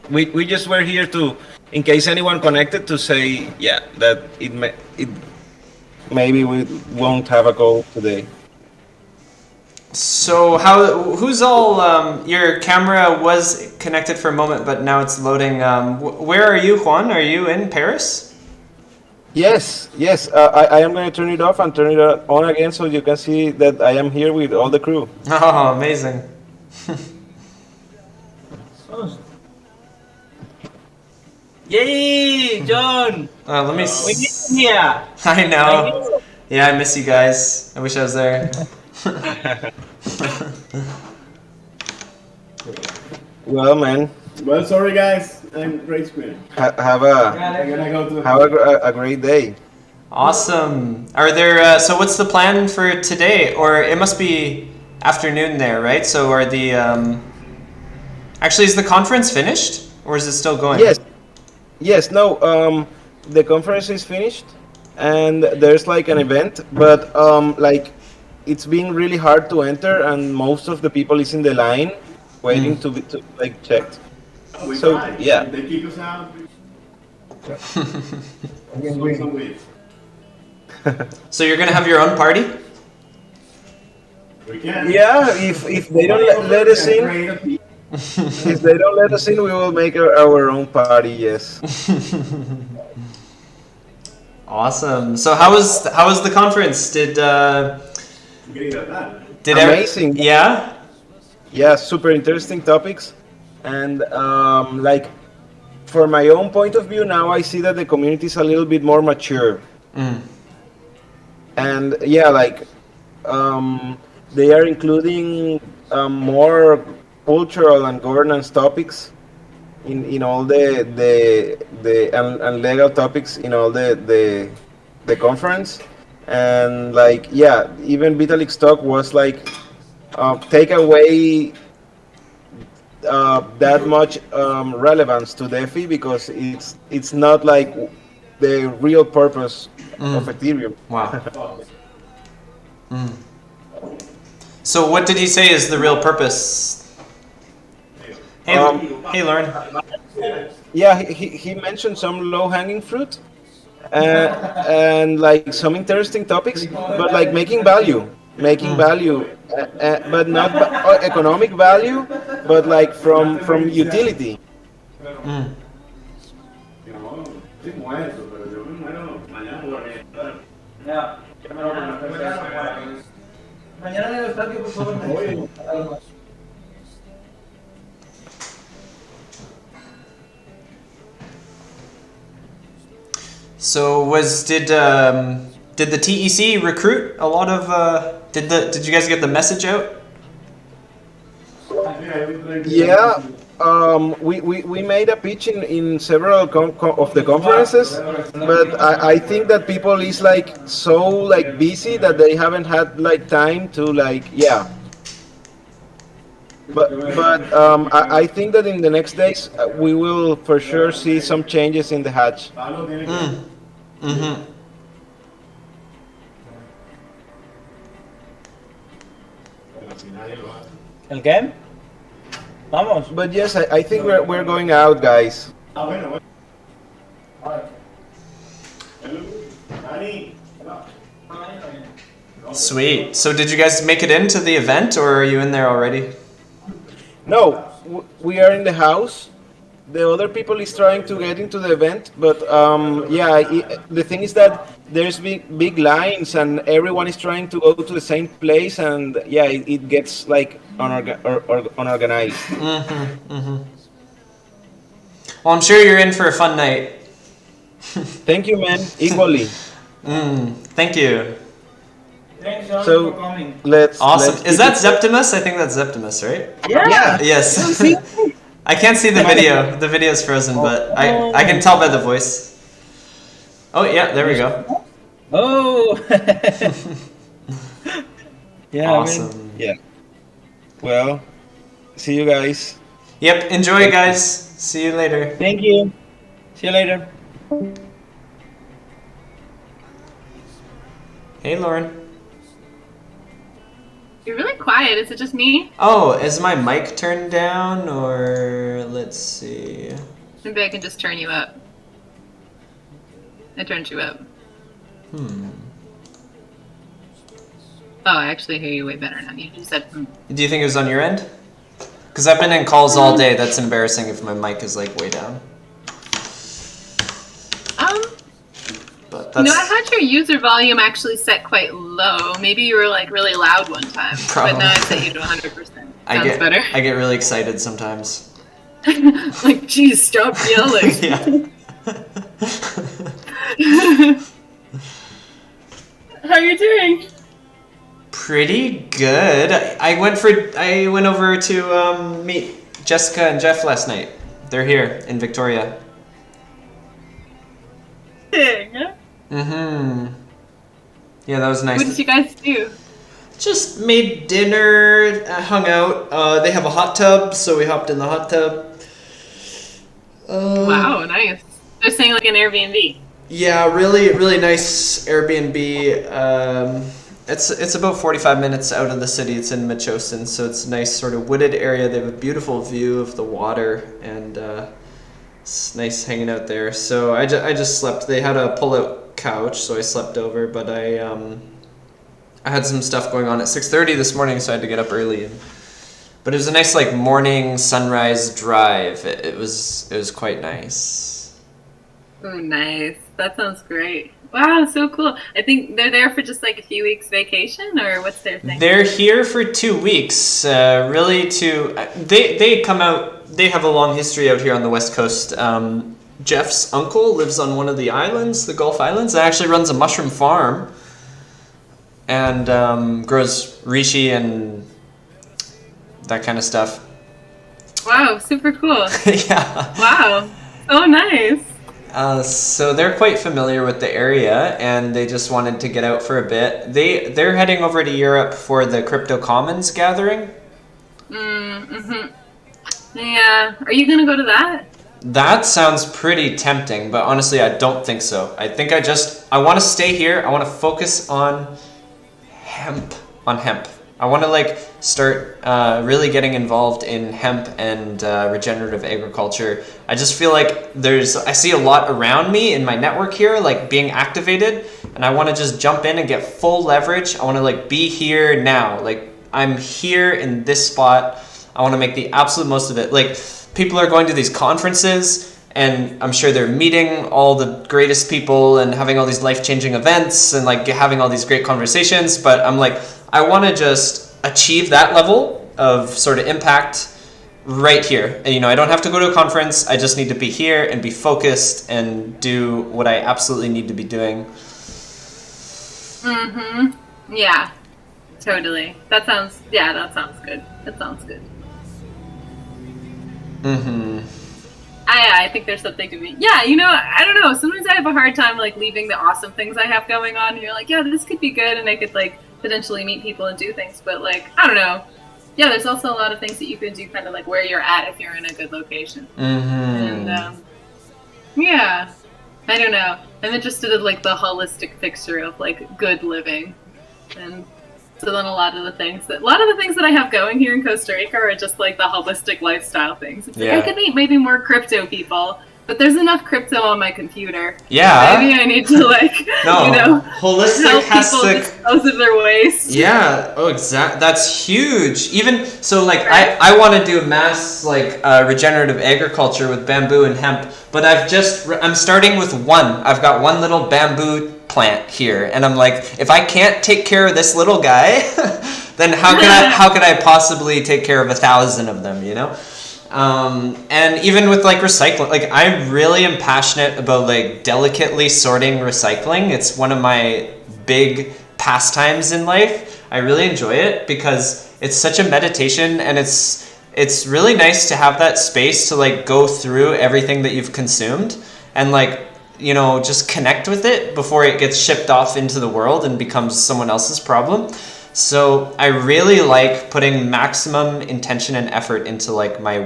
we just were here to, in case anyone connected, to say yeah that it maybe we won't have a call today. So who's all, your camera was connected for a moment, but now it's loading. Where are you, Juan? Are you in Paris? Yes, yes. I am going to turn it off and turn it on again so you can see that I am here with all the crew. Oh, amazing. Yay, John! Let me. We need him here. I I know. know. Yeah, I miss you guys. I wish I was there. Well, man, Well, sorry guys, I'm great screen. have I'm gonna go to a great day. Awesome. Are there? So, what's the plan for today? Or it must be afternoon there, right? So, are the? Actually, is the conference finished, or is it still going? Yes, yes. No, the conference is finished, and there's like an event, but like it's been really hard to enter, and most of the people is in the line waiting to be like checked. we So, tried. yeah. If they kick us out. Some weeks. So you're gonna have your own party? We can. Yeah, if they don't let us in, if they don't let us in, we will make our own party. Yes. Awesome. So how was the conference? Did Getting that done. Amazing. Yeah. Yeah, super interesting topics, and like for my own point of view, now I see that the community is a little bit more mature, and yeah, like they are including more cultural and governance topics in all and legal topics in all the conference, and like yeah, even Vitalik's talk was like take away that much relevance to DeFi because it's not like the real purpose of Ethereum. Wow. So what did he say is the real purpose? Hey, hey, Lauren. Yeah, he mentioned some low hanging fruit and like some interesting topics, but like making value, but not economic value, but like from utility. Sí, muerto, pero yo me muero mañana por Ya. Mañana en el estadio, por favor. So did the TEC recruit a lot of did you guys get the message out? Yeah, we made a pitch in several of the conferences, but I think that people is like so like busy that they haven't had like time to like yeah. But I think that in the next days we will for sure see some changes in the hatch. ¿El qué? Vamos. But yes, I think we're going out, guys. Sweet. So did you guys make it into the event, or are you in there already? No, we are in the house. The other people is trying to get into the event, but yeah, the thing is that there's big lines and everyone is trying to go to the same place, and yeah, it gets like unorganized. Well, I'm sure you're in for a fun night. Thank you, man. Equally. Thank you. Thanks, John, So for coming. Awesome. let's Is keep that it- Zeptimus? I think that's Zeptimus, right? Yeah. Yes. I can't see the video. The video's frozen, but I can tell by the voice. Oh yeah, there we go. Oh. Yeah. Awesome. Yeah. Well, see you guys. Yep. Enjoy, guys. See you later. Thank you. See you later. Hey, Lauren. You're really quiet. Is it just me? Oh, is my mic turned down, or let's see. Maybe I can just turn you up. I turned you up. Hmm. Oh, I actually hear you way better now. You just said, Do you think it was on your end? Because I've been in calls all day. That's embarrassing if my mic is like way down. But that's... No, I had your user volume actually set quite low. Maybe you were like really loud one time. Probably. But now I set you to 100%. Sounds better. I get really excited sometimes. Like, geez, stop yelling. Yeah. How are you doing? Pretty good. I went over to meet Jessica and Jeff last night. They're here in Victoria. Mm-hmm. Yeah, that was nice. What did you guys do? Just made dinner, hung out. They have a hot tub, so we hopped in the hot tub. Wow, nice. They're saying like an Airbnb. Yeah, really, really nice Airbnb. It's about 45 minutes out of the city. It's in Metchosin, so it's a nice sort of wooded area. They have a beautiful view of the water, and it's nice hanging out there. So I just slept. They had a pull-out couch, so I slept over. But I had some stuff going on at 6:30 this morning, so I had to get up early. But it was a nice like morning sunrise drive. It was quite nice. Oh, nice. That sounds great. Wow, so cool. I think they're there for just like a few weeks vacation, or what's their thing? They're here for 2 weeks, really they come out, they have a long history out here on the West Coast. Jeff's uncle lives on one of the islands, the Gulf Islands, and actually runs a mushroom farm and grows reishi and that kind of stuff. Wow, super cool. Yeah. Wow. Oh, nice. So they're quite familiar with the area, and they just wanted to get out for a bit. They're heading over to Europe for the Crypto Commons gathering. Mm-hmm. Yeah. Are you gonna go to that? That sounds pretty tempting, but honestly, I don't think so. I think I want to stay here. I want to focus on hemp. I want to like start really getting involved in hemp and regenerative agriculture. I just feel like I see a lot around me in my network here, like being activated, and I want to just jump in and get full leverage. I want to like be here now. Like I'm here in this spot. I want to make the absolute most of it. Like people are going to these conferences, and I'm sure they're meeting all the greatest people and having all these life-changing events and like having all these great conversations. But I'm like, I want to just achieve that level of sort of impact right here. And, I don't have to go to a conference. I just need to be here and be focused and do what I absolutely need to be doing. Mm-hmm. Yeah, totally. That sounds good. That sounds good. Mm-hmm. I think there's something to be. Yeah, I don't know. Sometimes I have a hard time like leaving the awesome things I have going on. And you're like, yeah, this could be good, and I could like potentially meet people and do things. But like, I don't know. Yeah, there's also a lot of things that you can do, kind of like where you're at if you're in a good location. Mm-hmm. And yeah, I don't know. I'm interested in like the holistic picture of like good living, and so then a lot of the things that I have going here in Costa Rica are just like the holistic lifestyle things. It's like I could meet maybe more crypto people, but there's enough crypto on my computer. Yeah. Maybe I need to like, holistic help has people to dispose of their waste. Yeah. Oh, exactly. That's huge. Even so, like I want to do mass like regenerative agriculture with bamboo and hemp, but I'm starting with one. I've got one little bamboo plant here, and I'm like, if I can't take care of this little guy, then how could I possibly take care of 1,000 of them? And even with like recycling, like I really am passionate about like delicately sorting recycling. It's one of my big pastimes in life. I really enjoy it because it's such a meditation, and it's really nice to have that space to like go through everything that you've consumed and like just connect with it before it gets shipped off into the world and becomes someone else's problem. So I really like putting maximum intention and effort into like my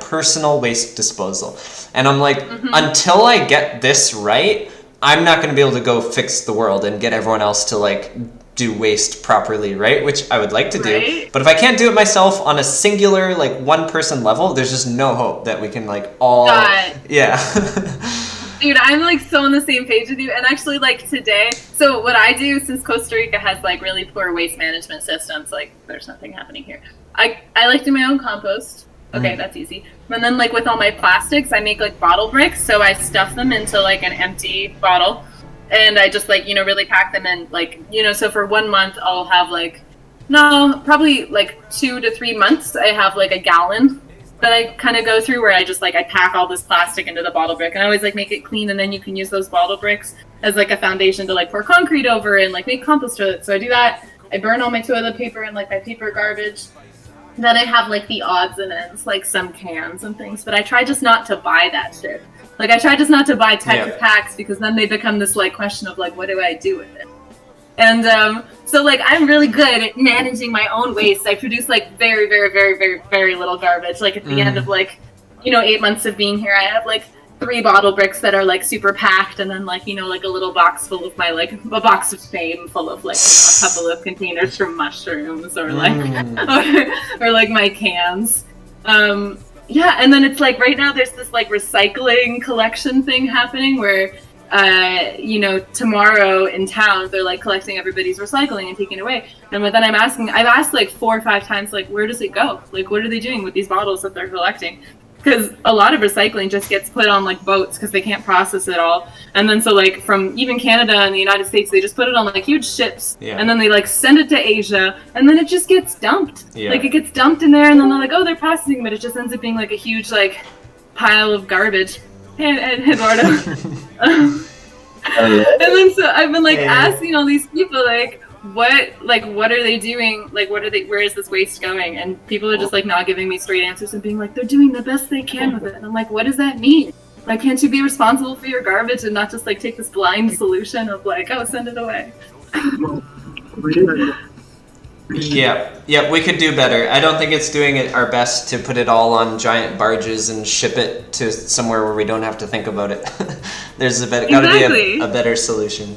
personal waste disposal. And I'm like, until I get this right, I'm not going to be able to go fix the world and get everyone else to like do waste properly, right? Which I would like to do. Right. But if I can't do it myself on a singular, like, one person level, there's just no hope that we can, like, all... Yeah. Dude, I'm like so on the same page with you. And actually, like today, so what I do, since Costa Rica has like really poor waste management systems, like there's nothing happening here. I like do my own compost. Okay, that's easy. And then like with all my plastics, I make like bottle bricks. So I stuff them into like an empty bottle, and I just like, you know, really pack them in, like, you know, so for 1 month I'll have like, no, probably like 2 to 3 months I have like a gallon that I kind of go through, where I just like I pack all this plastic into the bottle brick, and I always like make it clean, and then you can use those bottle bricks as like a foundation to like pour concrete over and like make compost with it. So I do that. I burn all my toilet paper and like my paper garbage. Then I have like the odds and ends, like some cans and things, but I try just not to buy that shit. Like I try just not to buy Tetra packs, because then they become this like question of like, what do I do with it? And so like I'm really good at managing my own waste. I produce like very, very, very, very, very little garbage. Like at the end of like, you know, 8 months of being here, I have like 3 bottle bricks that are like super packed, and then like, you know, like a little box full of my like a box of fame full of like, you know, a couple of containers from mushrooms, or like or like my cans. Yeah, and then it's like right now there's this like recycling collection thing happening where you know, tomorrow in town they're like collecting everybody's recycling and taking it away. And then I've asked like 4 or 5 times, like, where does it go? Like, what are they doing with these bottles that they're collecting? Because a lot of recycling just gets put on like boats because they can't process it all. And then so like from even Canada and the United States, they just put it on like huge ships, and then they like send it to Asia, and then it just gets dumped. Like it gets dumped in there, and then they're like, oh, they're processing, but it just ends up being like a huge like pile of garbage. Hey, Eduardo. And then so I've been like asking all these people like, what are they doing? Like, where is this waste going? And people are just like not giving me straight answers and being like, they're doing the best they can with it. And I'm like, what does that mean? Like, can't you be responsible for your garbage and not just like take this blind solution of like, oh, send it away? Yeah, we could do better. I don't think it's doing it our best to put it all on giant barges and ship it to somewhere where we don't have to think about it. There's gotta be a better solution.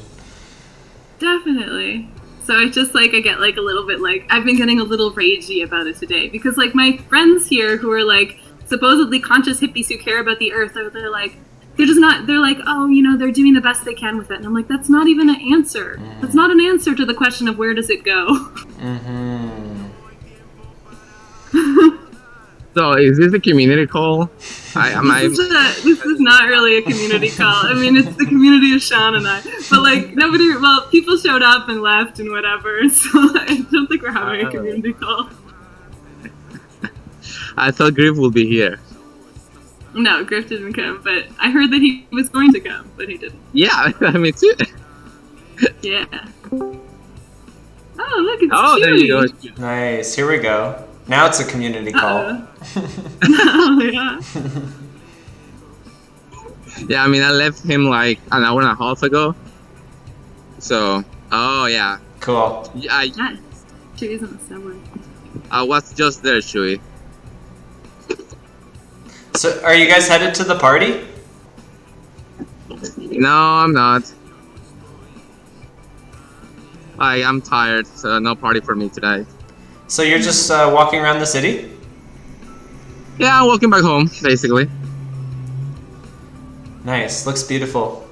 Definitely. So it's just like I get like a little bit like I've been getting a little ragey about it today, because like my friends here who are like supposedly conscious hippies who care about the earth, they're like, oh, you know, they're doing the best they can with it. And I'm like, that's not even an answer. That's not an answer to the question of where does it go. So is this a community call? This is not really a community call. I mean, it's the community of Sean and I. But like people showed up and left and whatever. So I don't think we're having a community call. I thought Griff would be here. No, Griff didn't come, but I heard that he was going to come, but he didn't. Yeah, me too. Yeah. Oh, look, it's Chewy. There you go. Nice, here we go. Now it's a community call. Oh, yeah. Yeah, I mean, I left him like an hour and a half ago. So, oh yeah. Cool. Yeah, Chewy's on the subway. I was just there, Chewy. So, are you guys headed to the party? No, I'm not. I'm tired, so no party for me today. So you're just walking around the city? Yeah, I'm walking back home, basically. Nice, looks beautiful.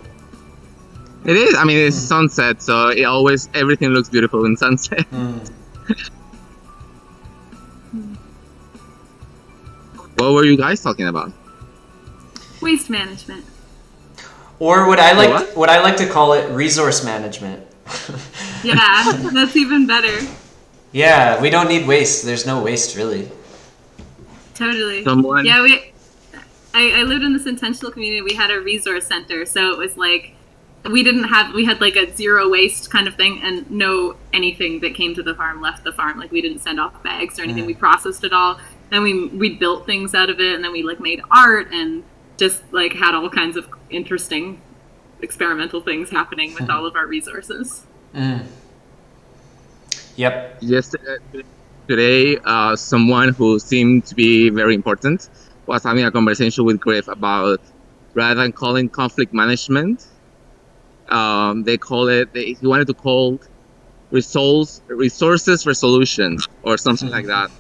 It is. I mean, it's sunset, so everything looks beautiful in sunset. What were you guys talking about? Waste management. Or what I like to call it, resource management. Yeah, that's even better. Yeah, we don't need waste. There's no waste, really. Totally. Someone? Yeah, I lived in this intentional community. We had a resource center, so it was like we had like a zero waste kind of thing, and no anything that came to the farm left the farm. Like we didn't send off bags or anything. We processed it all, and we built things out of it, and then we like made art and just like had all kinds of interesting experimental things happening with all of our resources. Yep. Today, someone who seemed to be very important was having a conversation with Griff about, rather than calling conflict management, he wanted to call resources resolution or something like that,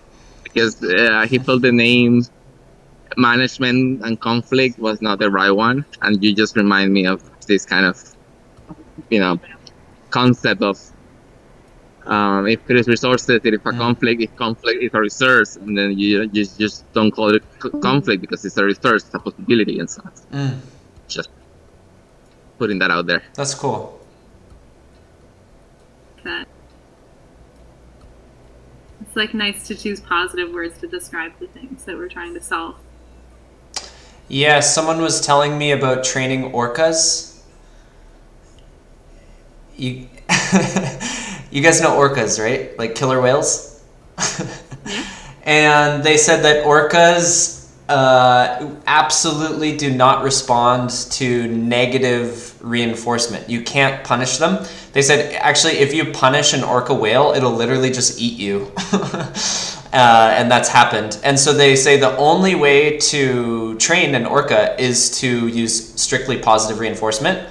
because he felt the name management and conflict was not the right one, and you just remind me of this kind of concept of if there is resources, there is a conflict. If conflict is a resource, and then you just don't call it conflict because it's a resource, it's a possibility, and so just putting that out there. That's cool. It's like nice to choose positive words to describe the things that we're trying to solve. Yeah, someone was telling me about training orcas. You, you guys know orcas, right? Like killer whales? And they said that orcas absolutely do not respond to negative reinforcement. You can't punish them. They said, actually, if you punish an orca whale, it'll literally just eat you. And that's happened. And so they say the only way to train an orca is to use strictly positive reinforcement.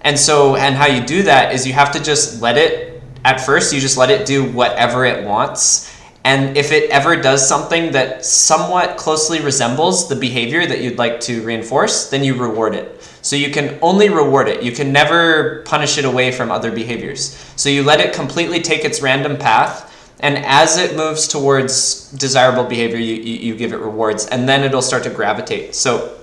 And how you do that is you have to just let it, at first, you just let it do whatever it wants. And if it ever does something that somewhat closely resembles the behavior that you'd like to reinforce, then you reward it. So you can only reward it. You can never punish it away from other behaviors. So you let it completely take its random path. And as it moves towards desirable behavior, you give it rewards. And then it'll start to gravitate. So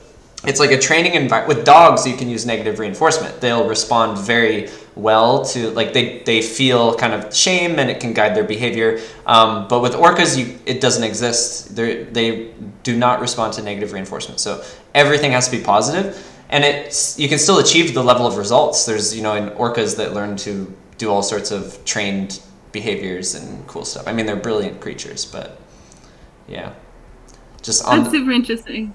it's like a training environment. With dogs, you can use negative reinforcement. They'll respond very well to, like, they feel kind of shame and it can guide their behavior. But with orcas, it doesn't exist. They do not respond to negative reinforcement. So everything has to be positive. And you can still achieve the level of results. There's, in orcas that learn to do all sorts of trained behaviors and cool stuff. I mean, they're brilliant creatures, but yeah. That's super interesting.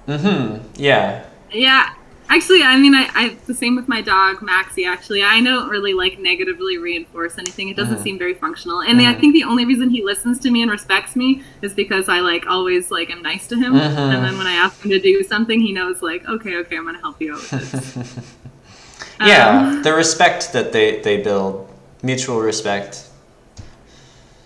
Yeah. Yeah, actually, I mean, I the same with my dog, Maxie, actually. I don't really, negatively reinforce anything. It doesn't seem very functional. And I think the only reason he listens to me and respects me is because I, always, am nice to him. And then when I ask him to do something, he knows, okay, I'm going to help you out with this. Yeah, the respect that they build. Mutual respect.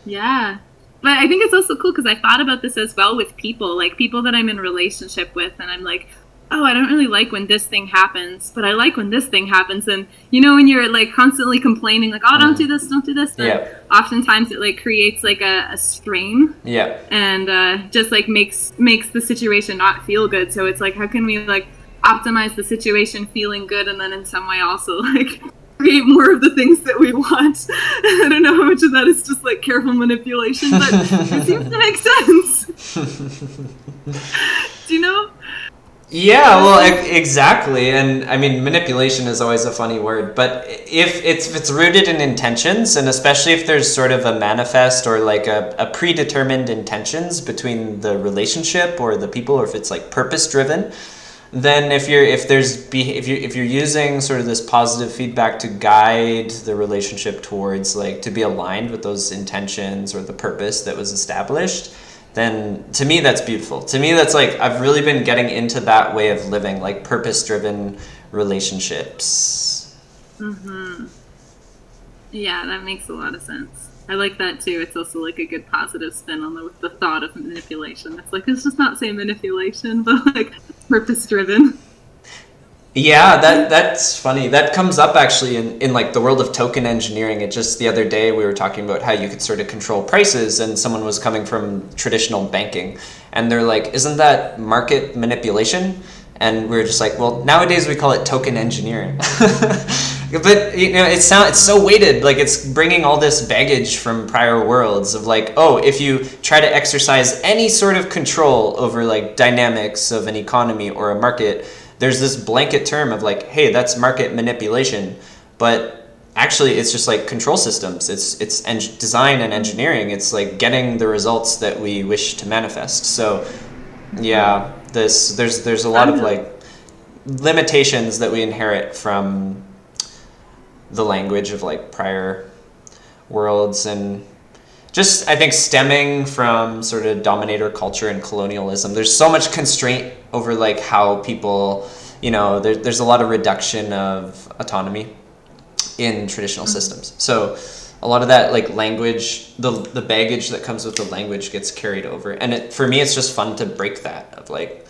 Yeah. But I think it's also cool because I thought about this as well with people, people that I'm in a relationship with, and I'm like, oh, I don't really like when this thing happens, but I like when this thing happens. And, when you're, constantly complaining, oh, don't do this, then oftentimes it, creates, a strain. Yeah. And just, makes the situation not feel good. So it's how can we, optimize the situation feeling good and then in some way also, create more of the things that we want. I don't know how much of that is just careful manipulation, but it seems to make sense. Do you know? Yeah, well, exactly. And I mean, manipulation is always a funny word, but if it's rooted in intentions, and especially if there's sort of a manifest or a predetermined intentions between the relationship or the people, or if it's purpose driven, then if you're using sort of this positive feedback to guide the relationship towards to be aligned with those intentions or the purpose that was established, then to me that's beautiful. To me that's I've really been getting into that way of living, purpose driven relationships. Yeah, that makes a lot of sense. I like that too. It's also a good positive spin on the thought of manipulation. It's let's just not say manipulation, but purpose driven. Yeah, that's funny. That comes up actually in the world of token engineering. It just the other day we were talking about how you could sort of control prices, and someone was coming from traditional banking and they're like, isn't that market manipulation? And we were just well, nowadays we call it token engineering. But it's so weighted, it's bringing all this baggage from prior worlds of if you try to exercise any sort of control over dynamics of an economy or a market, there's this blanket term of hey, that's market manipulation. But actually it's just control systems. It's design and engineering. It's getting the results that we wish to manifest. So yeah, there's a lot of limitations that we inherit from the language of prior worlds, and just I think stemming from sort of dominator culture and colonialism. There's so much constraint over how people, there's a lot of reduction of autonomy in traditional systems. So a lot of that like language, the baggage that comes with the language gets carried over. And for me, it's just fun to break that of like,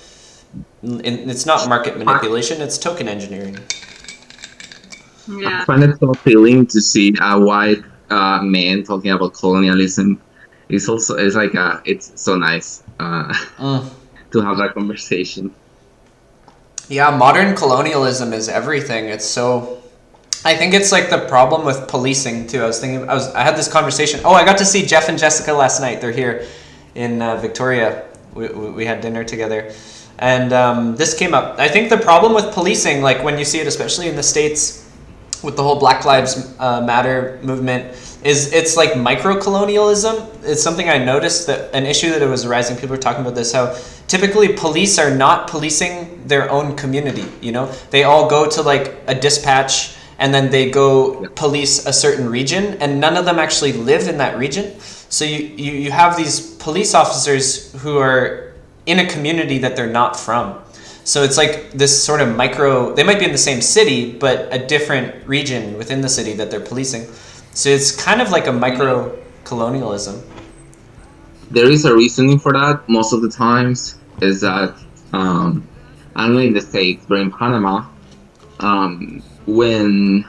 it's not market manipulation, it's token engineering. Yeah. I find it so appealing to see a white man talking about colonialism. It's like it's so nice to have that conversation. Yeah, modern colonialism is everything. It's so. I think it's like the problem with policing too. I had this conversation. Oh, I got to see Jeff and Jessica last night. They're here in Victoria. We had dinner together, and this came up. I think the problem with policing, like when you see it, especially in the States, with the whole Black Lives Matter movement, is it's like micro-colonialism. It's something I noticed, that an issue that it was arising, people were talking about this, how typically police are not policing their own community, you know? They all go to like a dispatch and then they go police a certain region, and none of them actually live in that region. So you have these police officers who are in a community that they're not from. So it's like this sort of they might be in the same city, but a different region within the city that they're policing. So it's kind of like a micro-colonialism. There is a reasoning for that. Most of the times is that I don't know in the States, but in Panama, when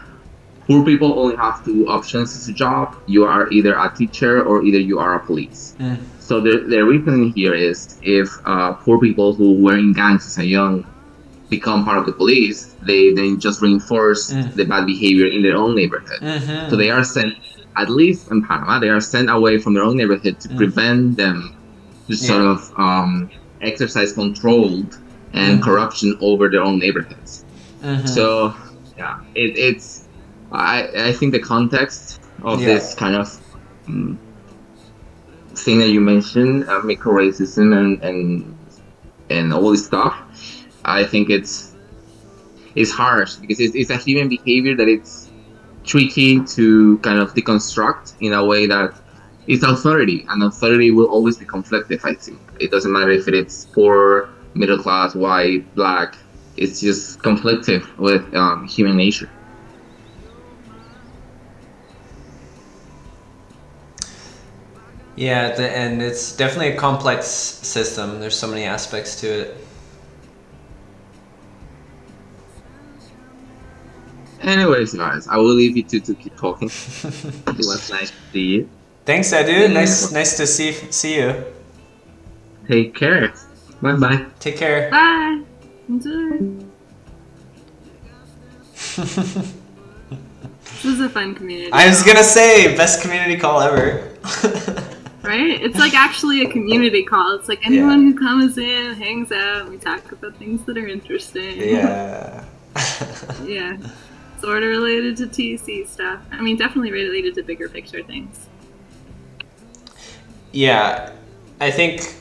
poor people only have two options as a job, you are either a teacher or either you are a police. So the reasoning here is if poor people who were in gangs as a young become part of the police, they then just reinforce the bad behavior in their own neighborhood. So they are sent, at least in Panama, they are sent away from their own neighborhood to prevent them to sort of exercise controlled and corruption over their own neighborhoods. So yeah, it's I think the context of this kind of thing that you mentioned, micro racism and all this stuff, I think it's harsh because it's a human behavior that it's tricky to kind of deconstruct in a way that it's authority, and authority will always be conflictive. I think it doesn't matter if it's poor, middle class, white, black. It's just conflictive with human nature. Yeah, and it's definitely a complex system. There's so many aspects to it. Anyways, guys, I will leave you two to keep talking. It was nice to see you. Thanks, Edu. Nice to see you. Take care. Bye. Take care. Bye. Enjoy. This is a fun community. I was gonna say, best community call ever. Right? It's like actually a community call. It's like anyone who comes in, hangs out, we talk about things that are interesting. Yeah. Yeah. Sort of related to TEC stuff. I mean, definitely related to bigger picture things. Yeah. I think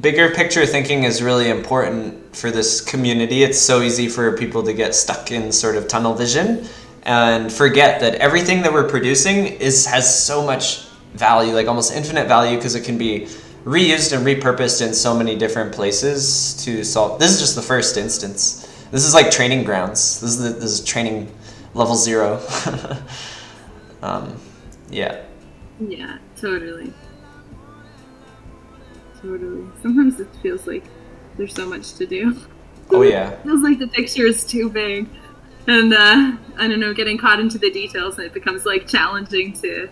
bigger picture thinking is really important for this community. It's so easy for people to get stuck in sort of tunnel vision and forget that everything that we're producing has so much value, like almost infinite value, because it can be reused and repurposed in so many different places to solve. This is just the first instance. This is like training grounds. This is training level 0. Yeah. Yeah, totally. Sometimes it feels like there's so much to do. Oh yeah. It feels like the picture is too big. And I don't know, getting caught into the details, and it becomes like challenging to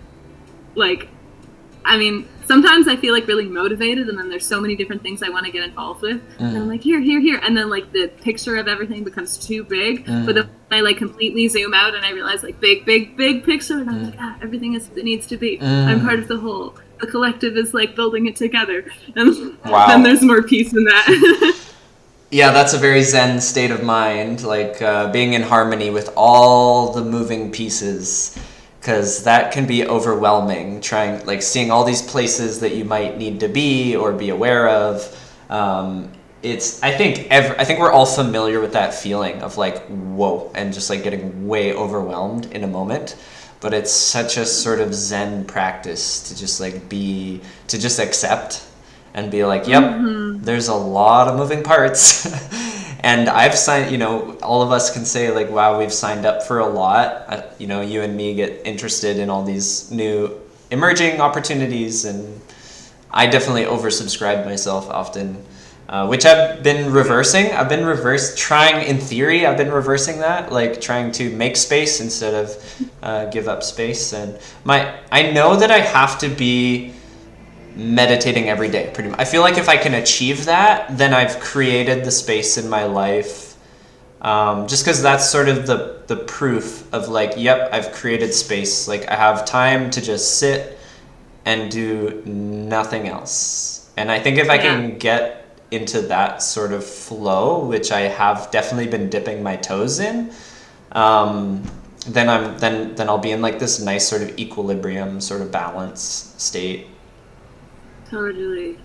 like, I mean, sometimes I feel like really motivated, and then there's so many different things I want to get involved with. And I'm like, here. And then like the picture of everything becomes too big. But then I like completely zoom out and I realize like big picture. And I'm like, everything is it needs to be. I'm part of the whole. The collective is like building it together. And then there's more peace in that. Yeah, that's a very zen state of mind, like being in harmony with all the moving pieces. Because that can be overwhelming, seeing all these places that you might need to be or be aware of. I think we're all familiar with that feeling of like, whoa, and just like getting way overwhelmed in a moment. But it's such a sort of zen practice to just like to just accept and be like, yep, there's a lot of moving parts. And I've signed, you know, all of us can say like, wow, we've signed up for a lot. You know, you and me get interested in all these new emerging opportunities, and I definitely oversubscribe myself often, which I've been reversing. I've been trying in theory, I've been reversing that, like trying to make space instead of give up space. And I know that I have to be meditating every day, pretty much. I feel like if I can achieve that, then I've created the space in my life. Just because that's sort of the proof of like, yep, I've created space. Like I have time to just sit and do nothing else. And I think if I can get into that sort of flow, which I have definitely been dipping my toes in, then I'll be in like this nice sort of equilibrium, sort of balance state. Totally.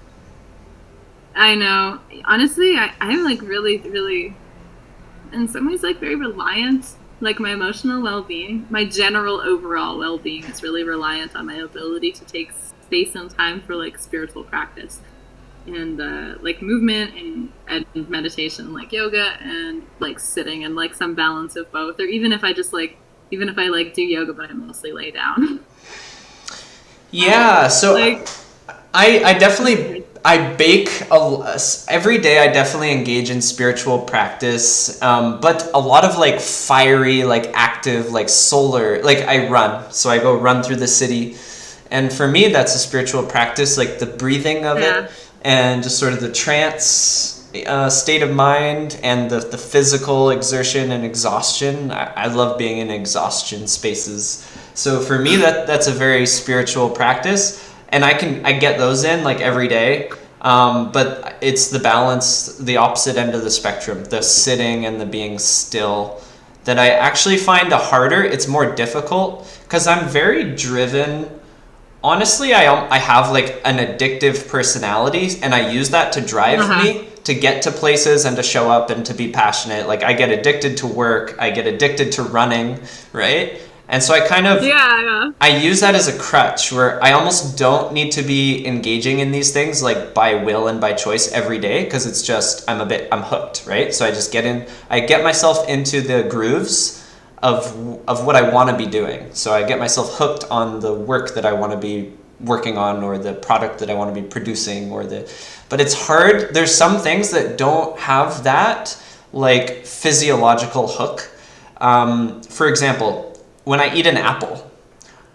I know. Honestly, I'm like really, really, in some ways, like very reliant. Like my emotional well-being, my general overall well-being is really reliant on my ability to take space and time for like spiritual practice and like movement and meditation, like yoga and like sitting and like some balance of both. Or even if I do yoga, but I mostly lay down. Yeah. So like, I definitely bake every day. I definitely engage in spiritual practice, but a lot of like fiery, like active, like solar. Like I run, so I go run through the city, and for me that's a spiritual practice. Like the breathing of it, and just sort of the trance state of mind, and the physical exertion and exhaustion. I love being in exhaustion spaces. So for me that's a very spiritual practice. And I get those in like every day, but it's the balance, the opposite end of the spectrum, the sitting and the being still, that I actually find harder. It's more difficult because I'm very driven. Honestly, I have like an addictive personality, and I use that to drive me to get to places and to show up and to be passionate. Like I get addicted to work, I get addicted to running, right? And so I kind of, I use that as a crutch where I almost don't need to be engaging in these things like by will and by choice every day, because it's just, I'm hooked, right? So I just I get myself into the grooves of what I want to be doing. So I get myself hooked on the work that I want to be working on, or the product that I want to be producing, but it's hard. There's some things that don't have that like physiological hook. For example, when I eat an apple,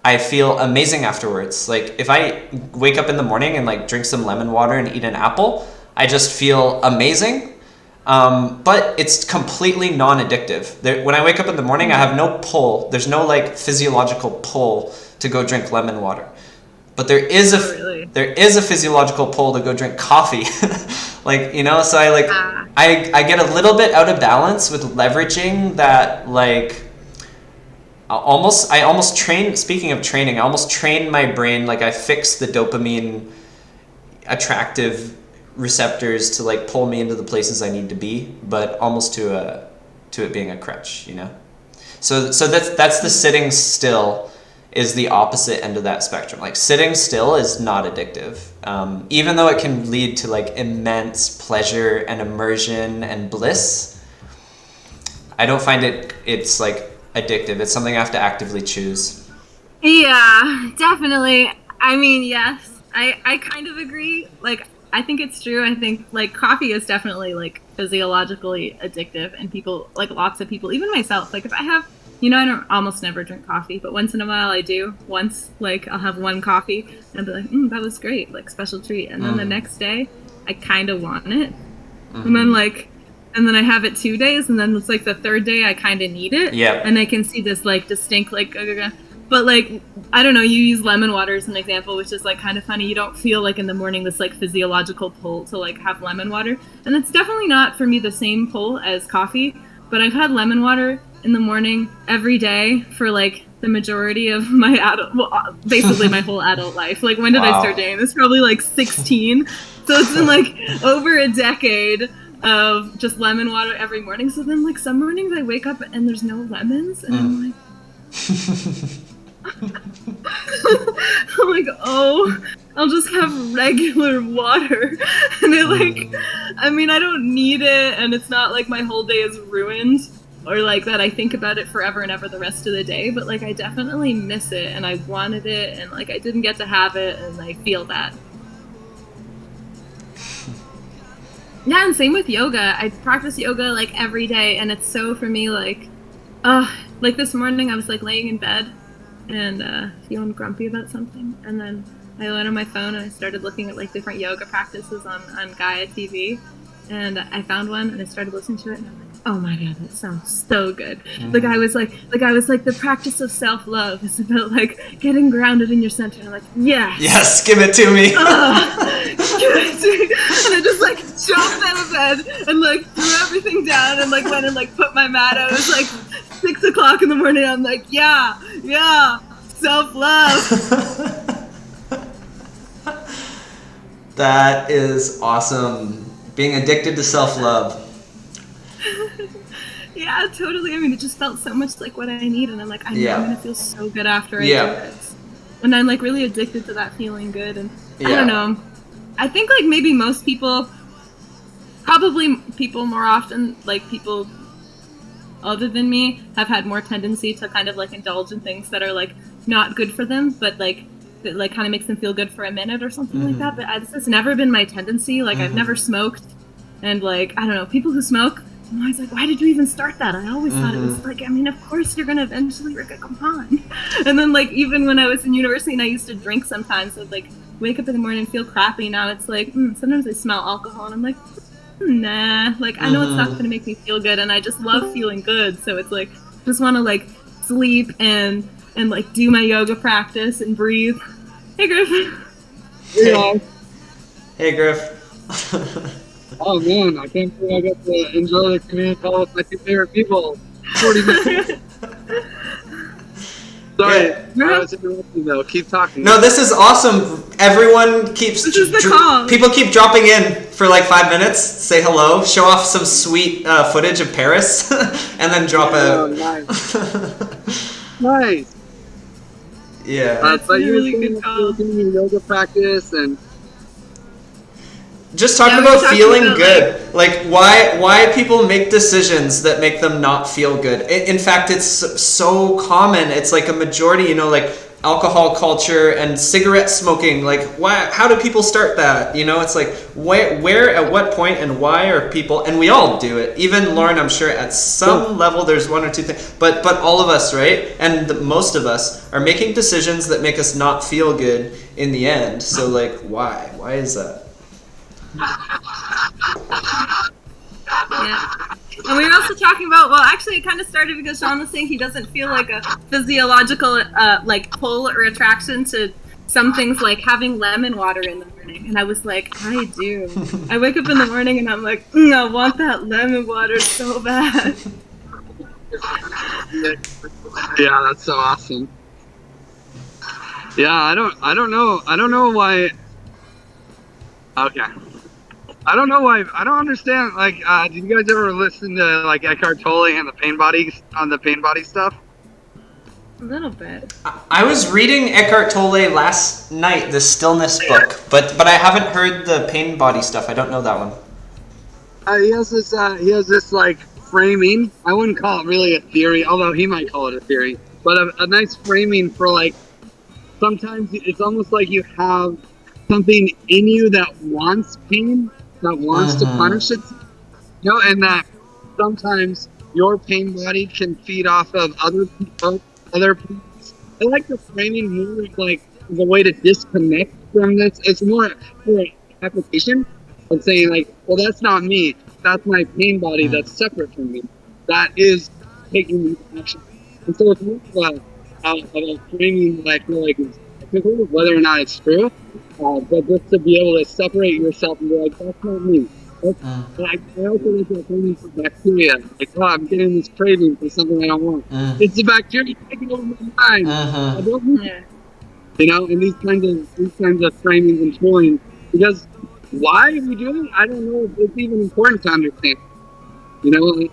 I feel amazing afterwards. Like if I wake up in the morning and like drink some lemon water and eat an apple, I just feel amazing. But it's completely non-addictive. When I wake up in the morning, I have no pull. There's no like physiological pull to go drink lemon water. But there is a physiological pull to go drink coffee. Like, you know, so I get a little bit out of balance with leveraging that, like, I almost train, speaking of training, I almost train my brain, like I fix the dopamine attractive receptors to like pull me into the places I need to be, but almost to it being a crutch, you know? So that's the sitting still is the opposite end of that spectrum. Like sitting still is not addictive. Even though it can lead to like immense pleasure and immersion and bliss, I don't find it's like addictive. It's something I have to actively choose. Yeah, definitely. I mean, yes, I kind of agree. Like, I think it's true. I think like coffee is definitely like physiologically addictive, and people, like lots of people, even myself, like if I have, you know, I don't almost never drink coffee, but once in a while I do. Once, like I'll have one coffee and I'll be like, that was great, like special treat. And then the next day I kind of want it. And then I have it 2 days, and then it's like the third day I kind of need it. Yeah. And I can see this like distinct like, but like, I don't know, you use lemon water as an example, which is like kind of funny. You don't feel like in the morning this like physiological pull to like have lemon water. And it's definitely not for me the same pull as coffee, but I've had lemon water in the morning every day for like the majority of my basically my whole adult life. Like when did I start doing this? Probably like 16. So it's been like over a decade of just lemon water every morning. So then like some mornings I wake up and there's no lemons, and I'm like I'm like, oh, I'll just have regular water. And it like, I mean, I don't need it, and it's not like my whole day is ruined, or like that I think about it forever and ever the rest of the day, but like I definitely miss it, and I wanted it, and like I didn't get to have it, and I feel that. Yeah, and same with yoga. I practice yoga like every day, and it's so for me like this morning I was like laying in bed and feeling grumpy about something, and then I went on my phone and I started looking at like different yoga practices on Gaia TV, and I found one and I started listening to it, and I'm like, oh my god, that sounds so good. The guy was like, the practice of self-love is about like getting grounded in your center. And I'm like, Yes, give it to me. give it to me. And I just like jumped out of bed and like threw everything down and like went and like put my mat out. It was like 6 o'clock in the morning. I'm like, yeah, self-love. That is awesome. Being addicted to self-love. Yeah, totally. I mean, it just felt so much like what I need, and I'm like, I know I'm gonna feel so good after I do it. And I'm like really addicted to that feeling good, and I don't know. I think like maybe most people, probably people more often, like people other than me, have had more tendency to kind of like indulge in things that are like not good for them, but like that like kind of makes them feel good for a minute or something like that. But this has never been my tendency. Like I've never smoked, and like I don't know, people who smoke, I'm always like, why did you even start that? I always thought it was like, I mean, of course you're gonna eventually come on. And then like even when I was in university and I used to drink sometimes, I'd like wake up in the morning and feel crappy. Now it's like sometimes I smell alcohol and I'm like, nah, like I know it's not gonna make me feel good, and I just love feeling good. So it's like just want to like sleep and like do my yoga practice and breathe. Hey Griff. Hey Griff. Oh man, I can't believe I get to enjoy the community call with my two favorite people. 40 minutes. Sorry, I was interrupting though. Keep talking. No, this is awesome. Everyone keeps. This is the call. People keep dropping in for like 5 minutes, say hello, show off some sweet footage of Paris, and then drop out. Nice. Nice. Yeah. That's but a you really were good call. doing your yoga practice and. Just talking we were about talking feeling about, good. Like why people make decisions that make them not feel good. In fact, it's so common. It's like a majority, you know, like alcohol culture and cigarette smoking. Like why? How do people start that? You know, it's like where at what point and why are people? And we all do it. Even Lauren, I'm sure at some level there's one or two things. But all of us, right? And most of us are making decisions that make us not feel good in the end. So like why? Why is that? Yeah. And we were also talking about, well, actually it kind of started because Sean was saying he doesn't feel like a physiological like pull or attraction to some things like having lemon water in the morning. And I was like, I do. I wake up in the morning and I'm like, I want that lemon water so bad. Yeah, that's so awesome. Yeah, I don't know why. Okay. I don't know why. I don't understand. Like, did you guys ever listen to like Eckhart Tolle and the pain body stuff? A little bit. I was reading Eckhart Tolle last night, the Stillness book, but I haven't heard the pain body stuff. I don't know that one. He has this like framing. I wouldn't call it really a theory, although he might call it a theory. But a nice framing for like sometimes it's almost like you have something in you that wants pain, that wants to punish it, you know, and that sometimes your pain body can feed off of other people. I like the framing more of like as a way to disconnect from this. It's more for an application of saying like, well, that's not me. That's my pain body that's separate from me. That is taking me to action. And so it's more of a framing that I feel like is technical, whether or not it's true. But just to be able to separate yourself and be like, that's not me. I also like that framing for bacteria. Like, oh, I'm getting this craving for something I don't want. It's the bacteria taking over my mind. I don't need it. You know, and these kinds of framings and tooling. Because why we do it, I don't know if it's even important to understand. You know,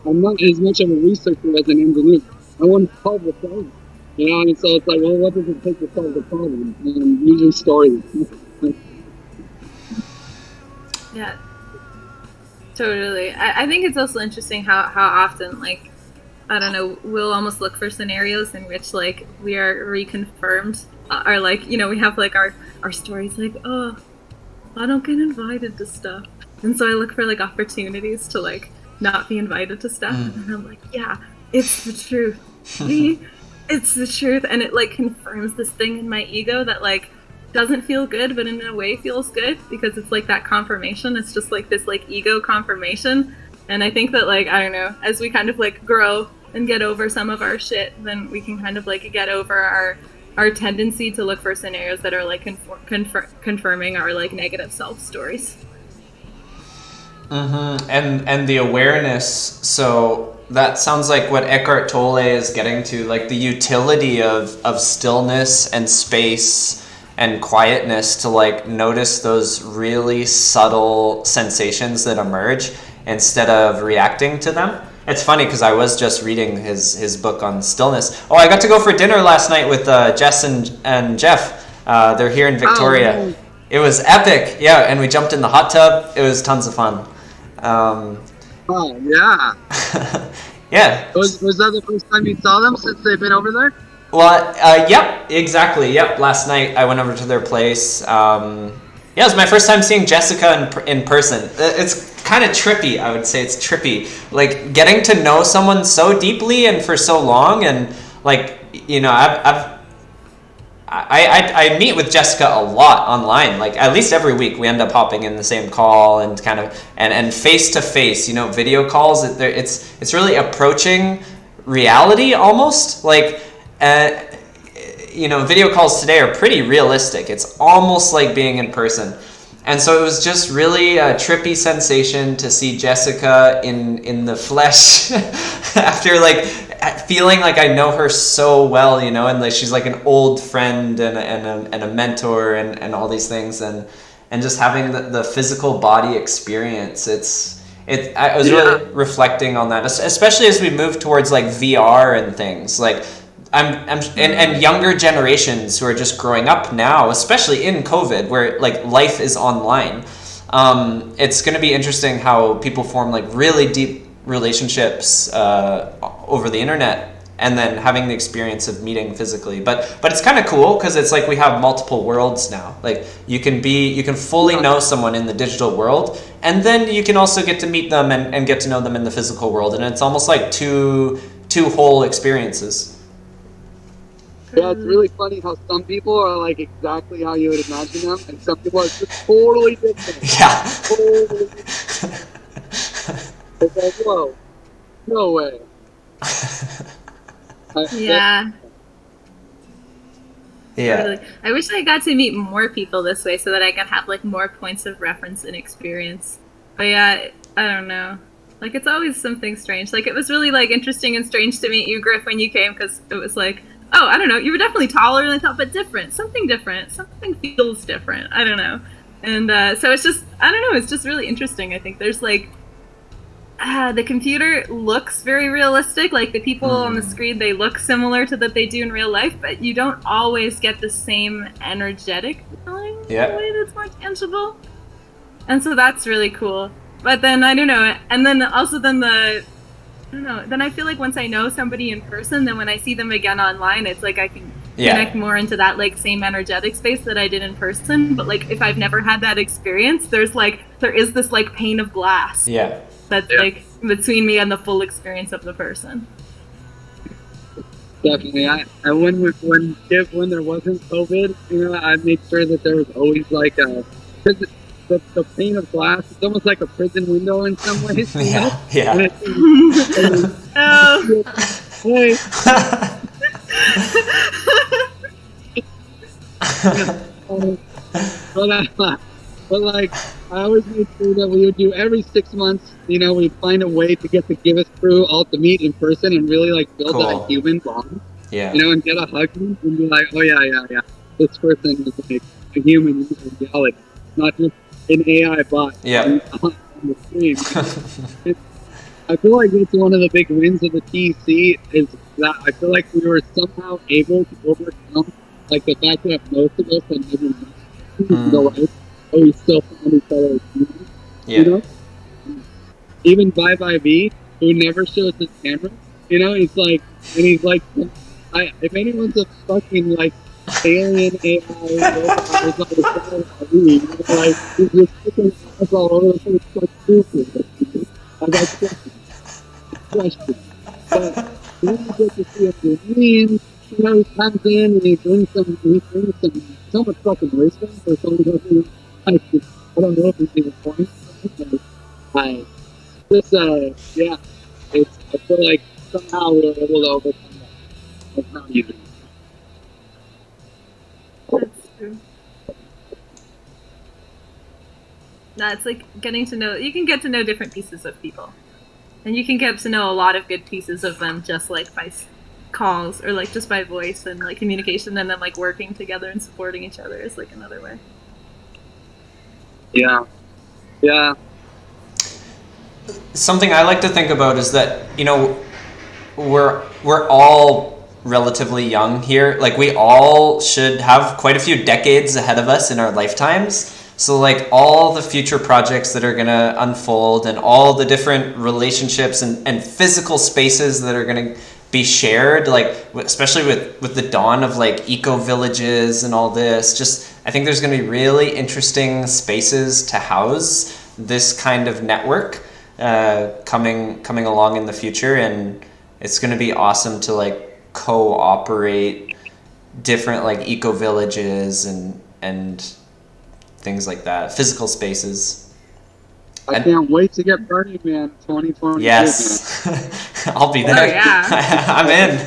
I'm not as much of a researcher as an engineer. I want to solve the problem. You know, and so it's like, well, what does it take to solve the problem? Usually stories. Yeah, totally. I think it's also interesting how often, like, I don't know, we'll almost look for scenarios in which, like, we are reconfirmed, or, like, you know, we have, like, our stories, like, oh, I don't get invited to stuff. And so I look for, like, opportunities to, like, not be invited to stuff. And then I'm like, yeah, it's the truth. It's the truth. And it, like, confirms this thing in my ego that, like, doesn't feel good, but in a way feels good because it's, like, that confirmation. It's just, like, this, like, ego confirmation. And I think that, like, I don't know, as we kind of, like, grow and get over some of our shit, then we can kind of, like, get over our tendency to look for scenarios that are, like, confirming our, like, negative self stories. And the awareness. So that sounds like what Eckhart Tolle is getting to, like the utility of stillness and space and quietness to like notice those really subtle sensations that emerge instead of reacting to them. It's funny because I was just reading his book on stillness. Oh, I got to go for dinner last night with Jess and Jeff. They're here in Victoria. Oh, nice. It was epic, yeah, and we jumped in the hot tub. It was tons of fun. Oh, yeah. Yeah. Was that the first time you saw them since they've been over there? Well, yep, exactly. Yep. Last night I went over to their place. Yeah, it was my first time seeing Jessica in person. It's kind of trippy, I would say. It's trippy. Like getting to know someone so deeply and for so long, and like, you know, I meet with Jessica a lot online. Like at least every week we end up hopping in the same call and kind of and face to face. You know, video calls. It's really approaching reality almost. Like you know, video calls today are pretty realistic. It's almost like being in person. And so it was just really a trippy sensation to see Jessica in the flesh after like feeling like I know her so well, you know, and like she's like an old friend and a mentor and all these things, and just having the physical body experience. I was really reflecting on that, especially as we move towards like VR and things like. And younger generations who are just growing up now, especially in COVID, where like life is online. It's going to be interesting how people form like really deep relationships over the internet, and then having the experience of meeting physically. But it's kind of cool because it's like we have multiple worlds now. Like you can fully know someone in the digital world, and then you can also get to meet them and get to know them in the physical world, and it's almost like two whole experiences. Yeah, it's really funny how some people are like exactly how you would imagine them, and some people are just totally different. Yeah. Totally different. It's like, whoa, no way. Yeah. Yeah. Totally. I wish I got to meet more people this way so that I could have like more points of reference and experience. But yeah, I don't know. Like it's always something strange. Like it was really like interesting and strange to meet you, Griff, when you came, because it was like, oh, I don't know, you were definitely taller than I thought, but different. Something different. Something feels different. I don't know. And so it's just, I don't know, it's just really interesting. I think there's like, the computer looks very realistic. Like the people on the screen, they look similar to that they do in real life, but you don't always get the same energetic feeling in a way that's more tangible. And so that's really cool. But then, I don't know, and then also then I don't know, then I feel like once I know somebody in person, then when I see them again online, it's like I can connect more into that like same energetic space that I did in person. But like if I've never had that experience, there is this like pane of glass. Yeah. That's like between me and the full experience of the person. Definitely. When there wasn't COVID, you know, I made sure that there was always like the pane of glass. It's almost like a prison window in some ways. Yeah. Yeah. Oh. Hey. But like, I always made sure that we would do every 6 months, you know, we'd find a way to get the Give Us crew all to meet in person and really like build that human bond. Yeah. You know, and get a hug and be like, oh yeah. This person is like a human in reality, not just an AI bot. Yeah. On the screen. I feel like it's one of the big wins of the TEC is that I feel like we were somehow able to overcome like the fact that most of us had never met in the life, but we still found each other as humans, Yeah. you know? Even Bye Bye V, who never shows his camera, you know, he's like, and he's like, if anyone's a fucking like alien AI robot or something, you know, like he's just fucking ass all over the place, like stupid. I got question. But then you get to see a memes, you know, he comes in and he brings some so much fucking wisdom for someone who like, I don't know if he's even funny, but I just yeah, it's I feel like somehow we're able to overcome that. It's not easy. That's true. No, it's like getting to know. You can get to know different pieces of people, and you can get to know a lot of good pieces of them just like by calls or like just by voice and like communication, and then like working together and supporting each other is like another way. Yeah, yeah. Something I like to think about is that, you know, we're all relatively young here. Like, we all should have quite a few decades ahead of us in our lifetimes. So like all the future projects that are going to unfold and all the different relationships and physical spaces that are going to be shared, like especially with the dawn of like eco villages and all this, just I think there's going to be really interesting spaces to house this kind of network coming along in the future, and it's going to be awesome to like cooperate different like eco villages and things like that, physical spaces. I can't wait to get Burning Man 2020. Yes. I'll be there. Oh, yeah. I'm in.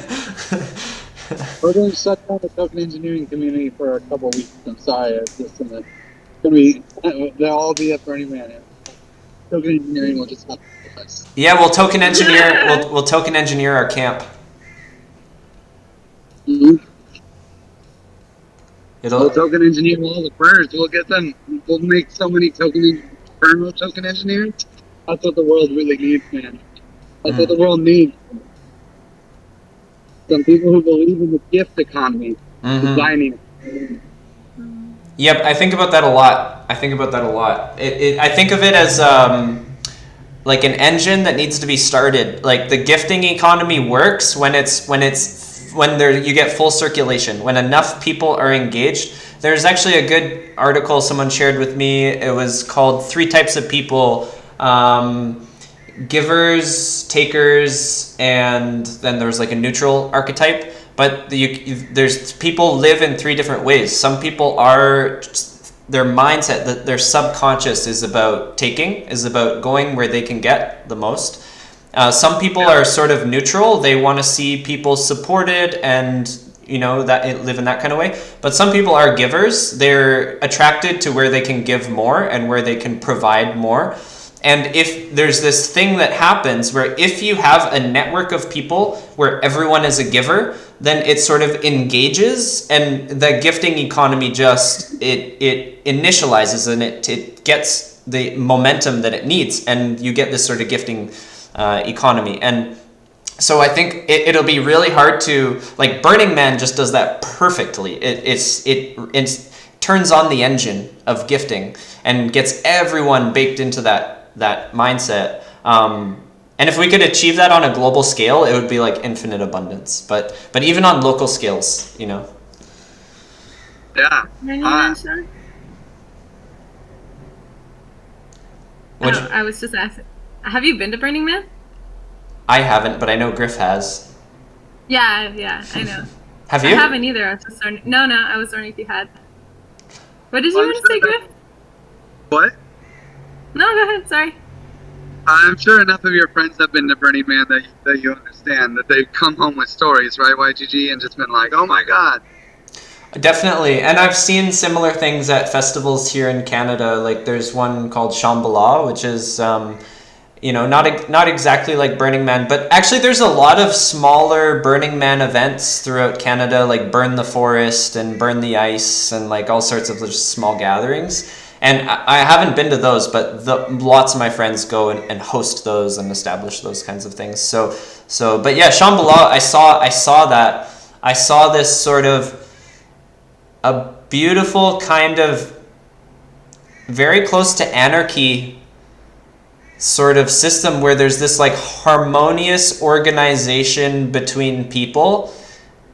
We're going to shut down the token engineering community for a couple weeks. I'm sorry. It's just gonna be, they'll all be at Burning Man. Token engineering will just have to do us. Yeah, we'll token engineer. We'll token engineer our camp. Mm-hmm. It'll We'll token engineer all the birds. We'll get them. We'll make so many perma token engineers. That's what the world really needs, man. That's what the world needs. Some people who believe in the gift economy, designing it. Yep, I think about that a lot. I think of it as like an engine that needs to be started. Like the gifting economy works when you get full circulation, when enough people are engaged. There's actually a good article someone shared with me. It was called 3 Types of People: givers, takers, and then there's like a neutral archetype. But there's people live in 3 different ways. Some people are, their mindset, their subconscious is about taking, is about going where they can get the most. Some people are sort of neutral. They want to see people supported and, you know, that live in that kind of way. But some people are givers. They're attracted to where they can give more and where they can provide more. And if there's this thing that happens where if you have a network of people where everyone is a giver, then it sort of engages, and the gifting economy just, it initializes and it gets the momentum that it needs, and you get this sort of gifting economy. And so I think it'll be really hard to, like, Burning Man just does that perfectly. It turns on the engine of gifting and gets everyone baked into that mindset. And if we could achieve that on a global scale, it would be like infinite abundance. But even on local scales, you know. Yeah. I was just asking, have you been to Burning Man? I haven't, but I know Griff has. Yeah, I know. Have you? I haven't either. I was just wondering. No, I was wondering if you had. What did you want to say, Griff? What? No, go ahead. Sorry. I'm sure enough of your friends have been to Burning Man that you understand that they've come home with stories, right, YGG, and just been like, oh my god. Definitely, and I've seen similar things at festivals here in Canada. Like there's one called Shambhala, which is, you know, not exactly like Burning Man, but actually there's a lot of smaller Burning Man events throughout Canada, like Burn the Forest and Burn the Ice and like all sorts of just small gatherings. And I haven't been to those, but lots of my friends go and host those and establish those kinds of things. But yeah, Shambhala, I saw that. I saw this sort of a beautiful kind of very close to anarchy sort of system where there's this like harmonious organization between people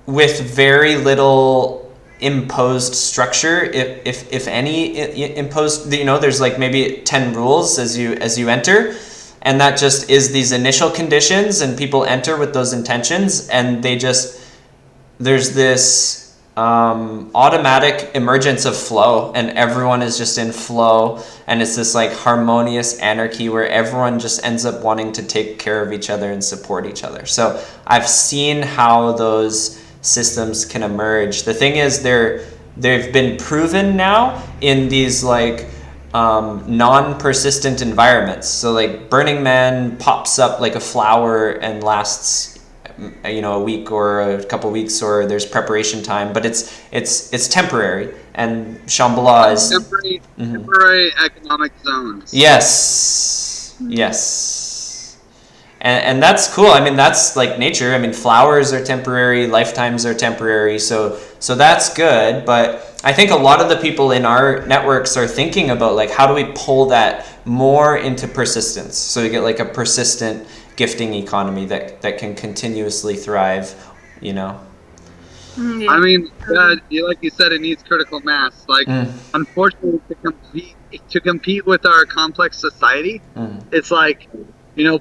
with very little imposed structure, if any imposed. There's like maybe 10 rules as you enter, and that just is these initial conditions, and people enter with those intentions, and there's this automatic emergence of flow, and everyone is just in flow, and it's this like harmonious anarchy where everyone just ends up wanting to take care of each other and support each other. So I've seen how those systems can emerge. The thing is, they've been proven now in these like non-persistent environments. So like Burning Man pops up like a flower and lasts a week or a couple weeks, or there's preparation time, but it's temporary. And Shambhala is temporary economic zones. Yes. And that's cool. I mean, that's like nature. I mean, flowers are temporary, lifetimes are temporary, so that's good. But I think a lot of the people in our networks are thinking about like, how do we pull that more into persistence, so we get like a persistent gifting economy that can continuously thrive, Yeah. I mean, like you said, it needs critical mass. Like, unfortunately, to compete with our complex society, it's like,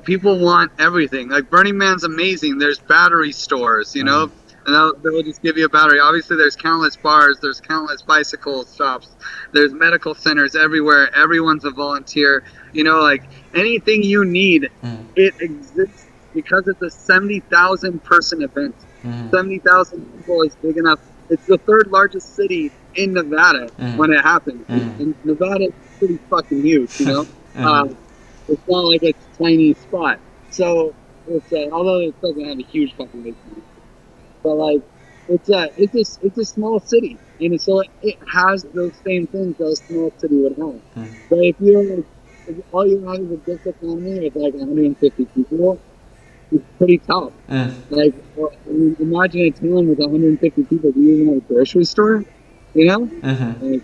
people want everything. Like, Burning Man's amazing. There's battery stores, and they'll just give you a battery. Obviously, there's countless bars. There's countless bicycle shops. There's medical centers everywhere. Everyone's a volunteer. Like, anything you need, it exists because it's a 70,000 person event. 70,000 people is big enough. It's the third largest city in Nevada when it happens. And Nevada is pretty fucking huge, It's not like a tiny spot. So it's although it doesn't have a huge population, but like it's a small city, and so it has those same things that a small city would have. But if all you have is a gift economy with like 150 people, it's pretty tough. Like, imagine a town with 150 people. Do you even have a grocery store? Like,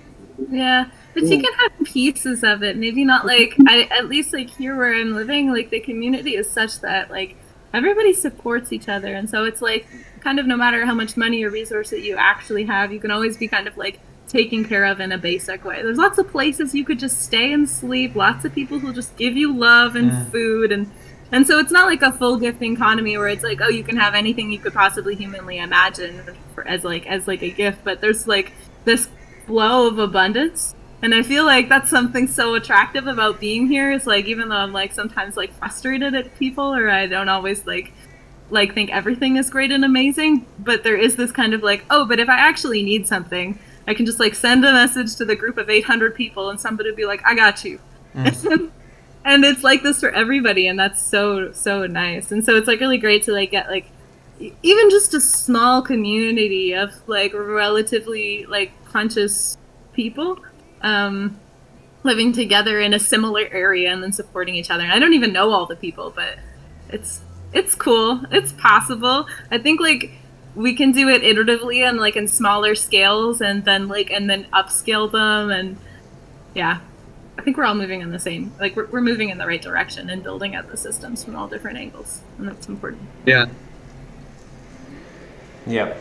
Yeah, but you can have pieces of it. Maybe not like at least like here where I'm living, like the community is such that like everybody supports each other, and so it's like kind of no matter how much money or resource that you actually have, you can always be kind of like taken care of in a basic way. There's lots of places you could just stay and sleep. Lots of people who just give you love and food, and so it's not like a full gifting economy where it's like, oh, you can have anything you could possibly humanly imagine as like a gift, but there's like this flow of abundance. And I feel like that's something so attractive about being here, is like, even though I'm like sometimes like frustrated at people, or I don't always like think everything is great and amazing, but there is this kind of like, oh, but if I actually need something, I can just like send a message to the group of 800 people and somebody would be like, I got you. And it's like this for everybody, and that's so nice. And so it's like really great to like get like even just a small community of like relatively like conscious people living together in a similar area and then supporting each other. And I don't even know all the people, but it's cool. It's possible. I think like we can do it iteratively and like in smaller scales, and then upscale them, and yeah. I think we're all moving in the same, like we're moving in the right direction and building out the systems from all different angles, and that's important. Yeah. Yep.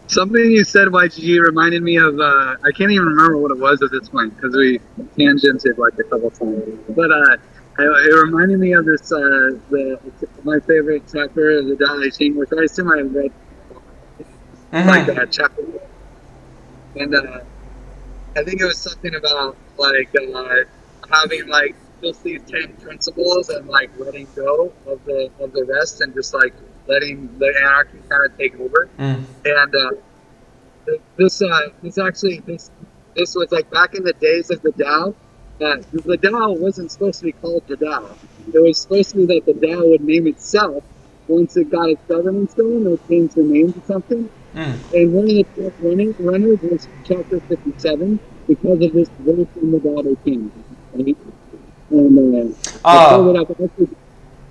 Something you said, YGG, reminded me of, I can't even remember what it was at this point because we tangented like a couple times. But it reminded me of this, my favorite chapter of the Tao Te Ching, which I assume I read like that chapter. And I think it was something about like having like just these 10 principles and like letting go of the rest and just like letting the anarchy kind of take over. And this was like back in the days of the Tao. The Tao wasn't supposed to be called the Tao. It was supposed to be that the Tao would name itself once it got its governance going, or changed the name to something. And one of the runners was chapter 57, because of this verse in the God of Kings. Right? And I pulled it Oh, up.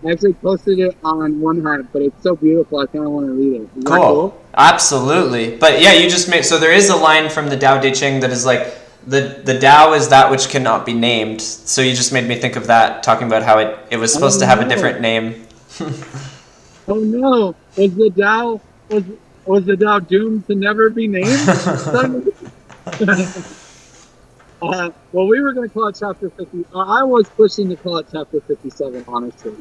I actually posted it on OneHive, but it's so beautiful. I kind of want to read it. Is that cool. Absolutely. But yeah, you just made, so there is a line from the Tao Te Ching that is like, the Tao is that which cannot be named. So you just made me think of that, talking about how it was supposed to have a different name. Oh no! Was the Tao doomed to never be named? Well, we were going to call it Chapter 50. I was pushing to call it Chapter 57, honestly.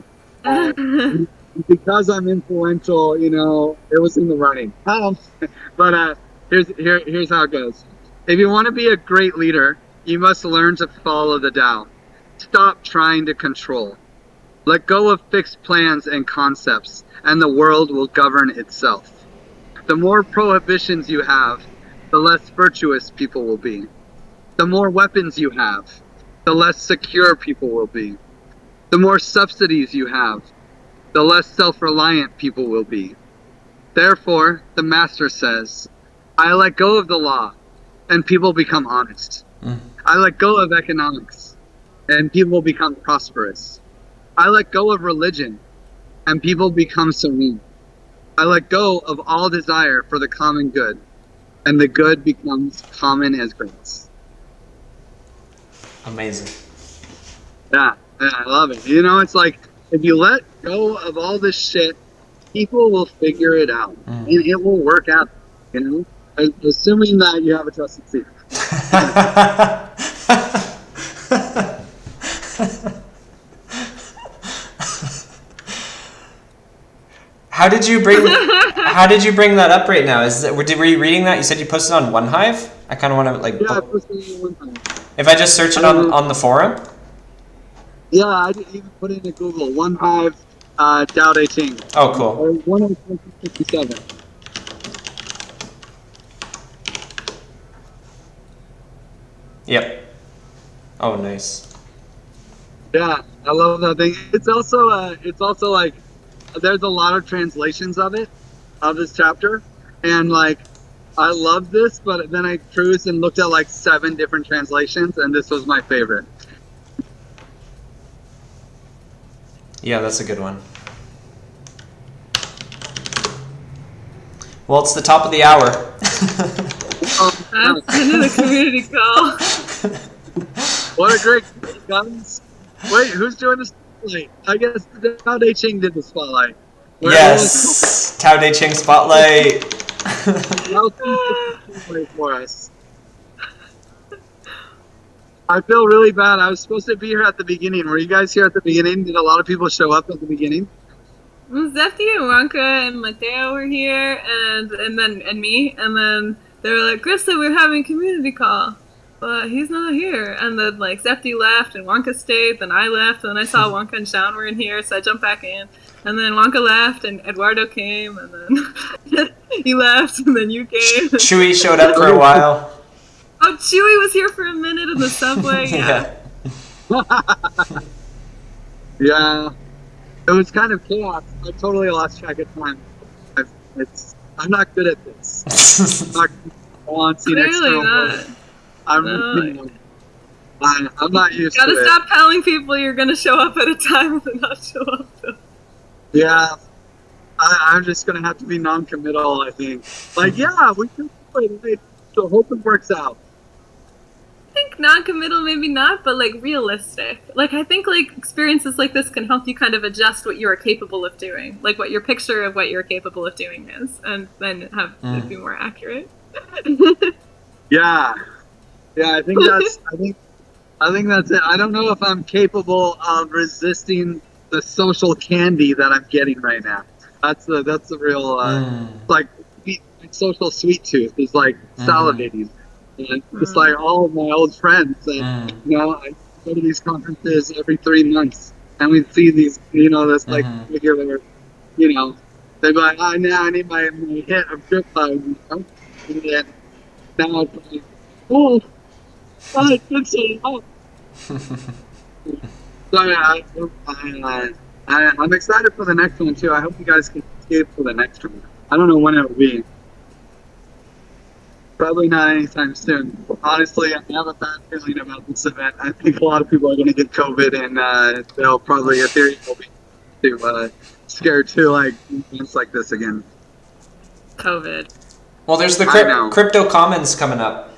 Because I'm influential, it was in the running. But here's how it goes. If you want to be a great leader, you must learn to follow the Tao. Stop trying to control. Let go of fixed plans and concepts, and the world will govern itself. The more prohibitions you have, the less virtuous people will be. The more weapons you have, the less secure people will be. The more subsidies you have, the less self-reliant people will be. Therefore, the master says, I let go of the law, and people become honest. I let go of economics, and people become prosperous. I let go of religion, and people become serene. I let go of all desire for the common good, and the good becomes common as grace. Amazing. Yeah, I love it. It's like, if you let go of all this shit, people will figure it out, and it will work out, assuming that you have a trusted seat. How did you bring that up right now? Were you reading that? You said you posted on OneHive? I kind of want to Yeah, I posted it on OneHive. If I just search it on the forum? Yeah, I didn't even put it in Google. OneHive, Tao Te Ching. Oh, cool. Or 107. Yep. Oh, nice. Yeah, I love that thing. It's also like, there's a lot of translations of this chapter, and like, I love this, but then I cruised and looked at like 7 different translations, and this was my favorite. Yeah, that's a good one. Well, it's the top of the hour. That's the end of the community call. What a great guys. Wait, who's doing the spotlight? I guess Tao Te Ching did the spotlight. Yes, Tao Te Ching spotlight. For us. I feel really bad. I was supposed to be here at the beginning. Were you guys here at the beginning? Did a lot of people show up at the beginning? Zefty and Wonka and Mateo were here, and me, and then they were like, Griffith, we're having a community call, but he's not here. And then like Zefty left and Wonka stayed, then I left, and then I saw Wonka and Sean were in here, so I jumped back in. And then Wonka left, and Eduardo came, and then he left, and then you came. Chewy showed up for a while. Oh, Chewy was here for a minute in the subway. Yeah. Yeah. It was kind of chaos. I totally lost track of time. I'm not good at this. I'm not balancing Clearly external not. work. I'm not used to it. Gotta stop telling people you're gonna show up at a time and then not show up. Though. Yeah. I'm just gonna have to be non-committal, I think. Like, yeah, we can do it. So hope it works out. I think non-committal, maybe not, but like realistic. Like I think like experiences like this can help you kind of adjust what you are capable of doing, like what your picture of what you're capable of doing is, and then have it be more accurate. Yeah, I think that's it. I don't know if I'm capable of resisting the social candy that I'm getting right now. That's the real like social sweet tooth is like salivating. And it's like all of my old friends, and I go to these conferences every 3 months, and we see these, this like regular, they'd be like, I need my hit of drip time, and then now I'm like, oh, it's so long. So I'm excited for the next one too. I hope you guys can escape for the next one. I don't know when it will be. Probably not anytime soon. Honestly, I have a bad feeling about this event. I think a lot of people are going to get COVID, and they'll probably Ethereum will be too scared to like events like this again. COVID. Well, there's the I know. crypto commons coming up.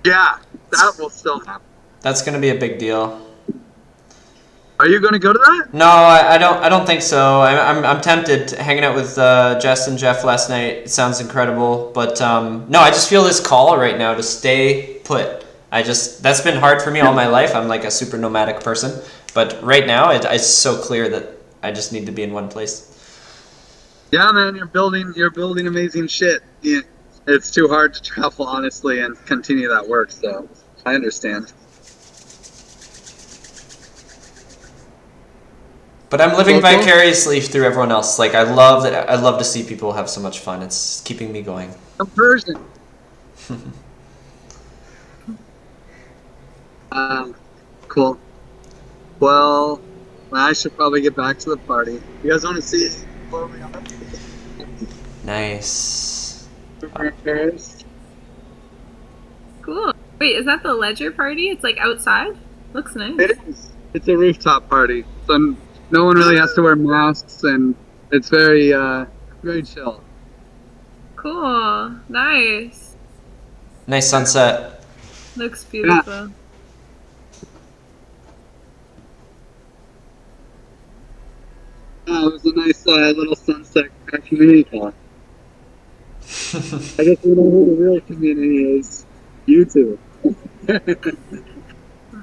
Yeah, that will still happen. That's going to be a big deal. Are you going to go to that? No, I don't think so. I'm tempted. Hanging out with Jess and Jeff last night, it sounds incredible. But no, I just feel this call right now to stay put. That's been hard for me all my life. I'm like a super nomadic person, but right now it's so clear that I just need to be in one place. Yeah, man, you're building amazing shit. Yeah, it's too hard to travel honestly and continue that work. So I understand. But I'm living vicariously through everyone else. Like I love that. I love to see people have so much fun. It's keeping me going. Conversion. Cool. Well, I should probably get back to the party. You guys want to see where we are? Nice. We're in Paris. Cool. Wait, is that the Ledger party? It's like outside? Looks nice. It is. It's a rooftop party, so no one really has to wear masks, and it's very chill. Cool. Nice. Nice sunset. Looks beautiful. Yeah, it was a nice little sunset community call. I guess we know who the real community is. You two.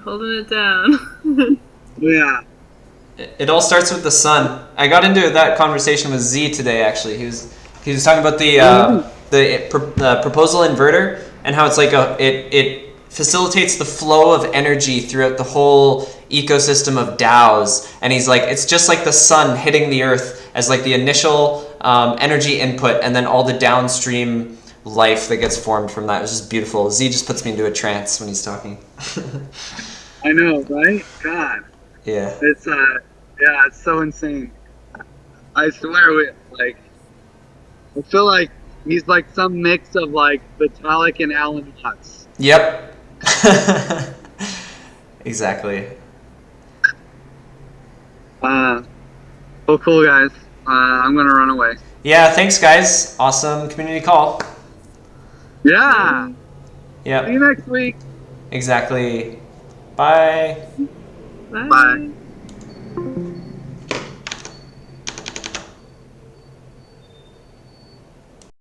Holding it down. Yeah. It all starts with the sun. I got into that conversation with Z today. Actually, he was talking about the proposal inverter and how it's like it facilitates the flow of energy throughout the whole ecosystem of DAOs. And he's like, it's just like the sun hitting the earth as like the initial energy input, and then all the downstream life that gets formed from that. It was just beautiful. Z just puts me into a trance when he's talking. I know, right? God. Yeah. It's so insane. I swear, I feel like he's like some mix of like Vitalik and Alan Watts. Yep. Exactly. Well, cool guys. I'm gonna run away. Yeah, thanks guys. Awesome community call. Yeah. Yeah. See you next week. Exactly. Bye. Bye. Bye.